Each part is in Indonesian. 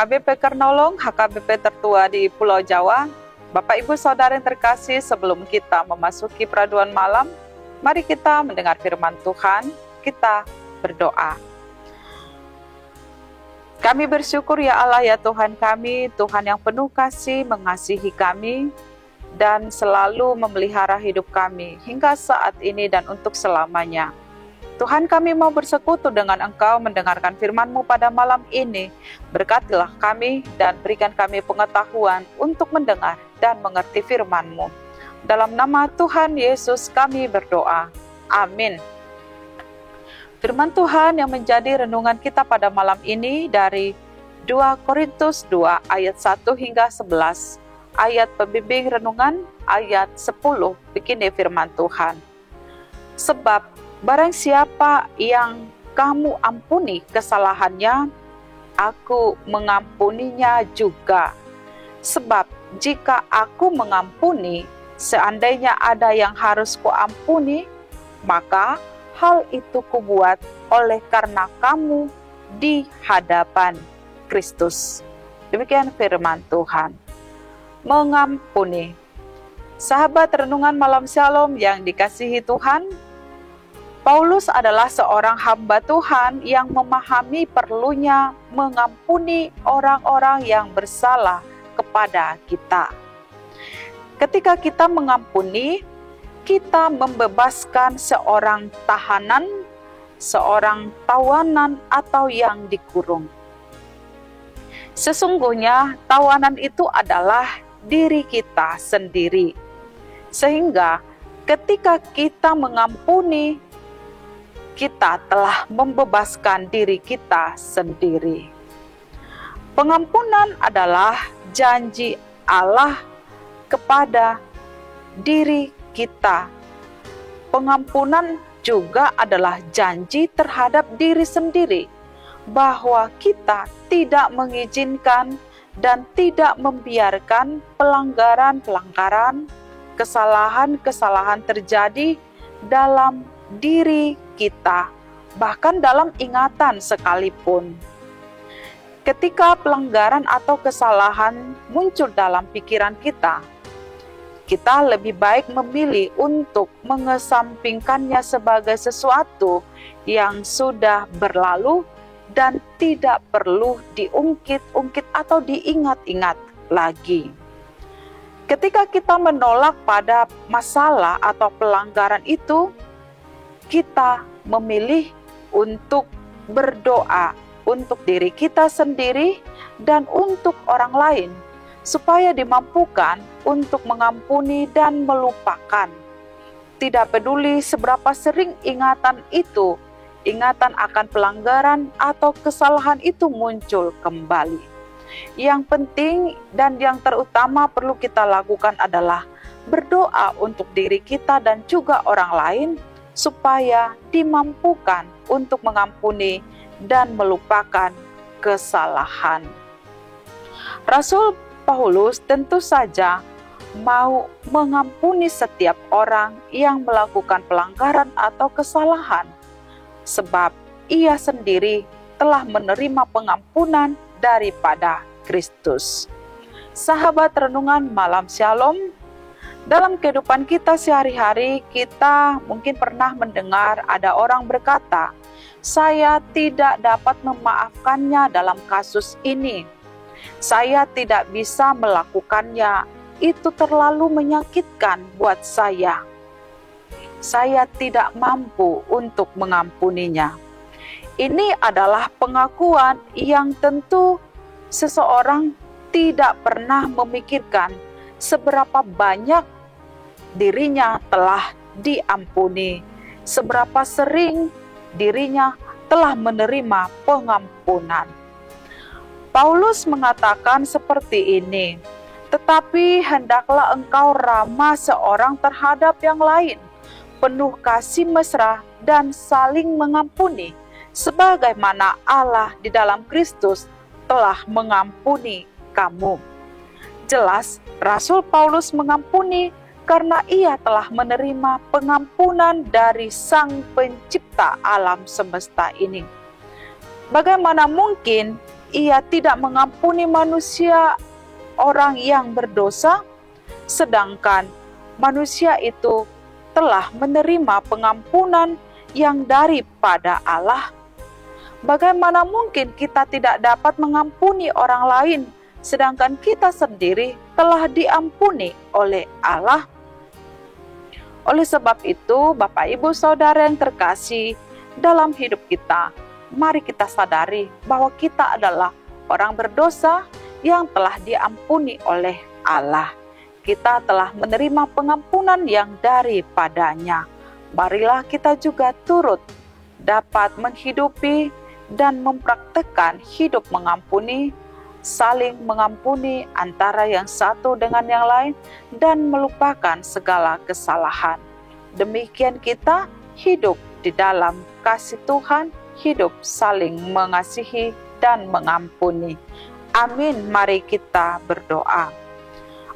HKBP Kernolong, HKBP tertua di Pulau Jawa, Bapak Ibu Saudara yang terkasih, sebelum kita memasuki peraduan malam, mari kita mendengar firman Tuhan, kita berdoa. Kami bersyukur ya Allah ya Tuhan kami, Tuhan yang penuh kasih mengasihi kami, dan selalu memelihara hidup kami hingga saat ini dan untuk selamanya. Tuhan, kami mau bersekutu dengan Engkau mendengarkan firman-Mu pada malam ini. Berkatilah kami dan berikan kami pengetahuan untuk mendengar dan mengerti firman-Mu. Dalam nama Tuhan Yesus kami berdoa. Amin. Firman Tuhan yang menjadi renungan kita pada malam ini dari 2 Korintus 2 ayat 1 hingga 11. Ayat pembimbing renungan ayat 10. Begini firman Tuhan. Sebab barang siapa yang kamu ampuni kesalahannya, aku mengampuninya juga. Sebab jika aku mengampuni, seandainya ada yang harus kuampuni, maka hal itu kubuat oleh karena kamu di hadapan Kristus. Demikian firman Tuhan. Mengampuni. Sahabat renungan malam Shalom yang dikasihi Tuhan, Paulus adalah seorang hamba Tuhan yang memahami perlunya mengampuni orang-orang yang bersalah kepada kita. Ketika kita mengampuni, kita membebaskan seorang tahanan, seorang tawanan atau yang dikurung. Sesungguhnya tawanan itu adalah diri kita sendiri. Sehingga ketika kita mengampuni, kita telah membebaskan diri kita sendiri. Pengampunan adalah janji Allah kepada diri kita. Pengampunan juga adalah janji terhadap diri sendiri, bahwa kita tidak mengizinkan dan tidak membiarkan pelanggaran-pelanggaran, kesalahan-kesalahan terjadi dalam diri kita, bahkan dalam ingatan sekalipun. Ketika pelanggaran atau kesalahan muncul dalam pikiran kita, kita lebih baik memilih untuk mengesampingkannya sebagai sesuatu yang sudah berlalu dan tidak perlu diungkit-ungkit atau diingat-ingat lagi. Ketika kita menolak pada masalah atau pelanggaran itu, kita memilih untuk berdoa untuk diri kita sendiri dan untuk orang lain, supaya dimampukan untuk mengampuni dan melupakan. Tidak peduli seberapa sering ingatan akan pelanggaran atau kesalahan itu muncul kembali. Yang penting dan yang terutama perlu kita lakukan adalah berdoa untuk diri kita dan juga orang lain, supaya dimampukan untuk mengampuni dan melupakan kesalahan. Rasul Paulus tentu saja mau mengampuni setiap orang yang melakukan pelanggaran atau kesalahan, sebab ia sendiri telah menerima pengampunan daripada Kristus. Sahabat renungan malam Shalom, dalam kehidupan kita sehari-hari, kita mungkin pernah mendengar ada orang berkata, "Saya tidak dapat memaafkannya dalam kasus ini. Saya tidak bisa melakukannya. Itu terlalu menyakitkan buat saya. Saya tidak mampu untuk mengampuninya." Ini adalah pengakuan yang tentu seseorang tidak pernah memikirkan seberapa banyak dirinya telah diampuni, seberapa sering dirinya telah menerima pengampunan. Paulus mengatakan seperti ini, "Tetapi hendaklah engkau ramah seorang terhadap yang lain, penuh kasih mesra dan saling mengampuni, sebagaimana Allah di dalam Kristus telah mengampuni kamu." Jelas, Rasul Paulus mengampuni karena ia telah menerima pengampunan dari Sang Pencipta alam semesta ini. Bagaimana mungkin Ia tidak mengampuni manusia orang yang berdosa, sedangkan manusia itu telah menerima pengampunan yang daripada Allah. Bagaimana mungkin kita tidak dapat mengampuni orang lain, sedangkan kita sendiri telah diampuni oleh Allah? Oleh sebab itu, Bapak, Ibu, Saudara yang terkasih, dalam hidup kita, mari kita sadari bahwa kita adalah orang berdosa yang telah diampuni oleh Allah. Kita telah menerima pengampunan yang daripadanya. Marilah kita juga turut dapat menghidupi dan mempraktekkan hidup mengampuni, saling mengampuni antara yang satu dengan yang lain, dan melupakan segala kesalahan. Demikian kita hidup di dalam kasih Tuhan, hidup saling mengasihi dan mengampuni. Amin. Mari kita berdoa.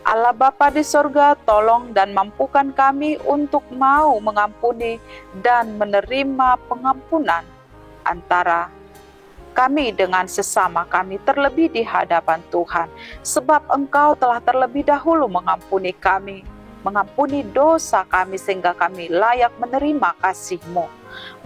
Allah Bapa di sorga, tolong dan mampukan kami untuk mau mengampuni dan menerima pengampunan antara kami dengan sesama kami, terlebih di hadapan Tuhan, sebab Engkau telah terlebih dahulu mengampuni kami, mengampuni dosa kami sehingga kami layak menerima kasih-Mu.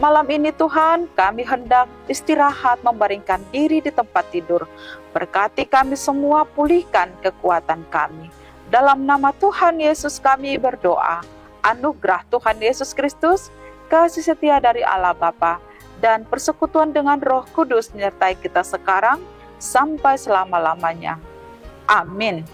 Malam ini Tuhan, kami hendak istirahat membaringkan diri di tempat tidur. Berkati kami semua, pulihkan kekuatan kami. Dalam nama Tuhan Yesus kami berdoa. Anugerah Tuhan Yesus Kristus, kasih setia dari Allah Bapa, dan persekutuan dengan Roh Kudus menyertai kita sekarang sampai selama-lamanya. Amin.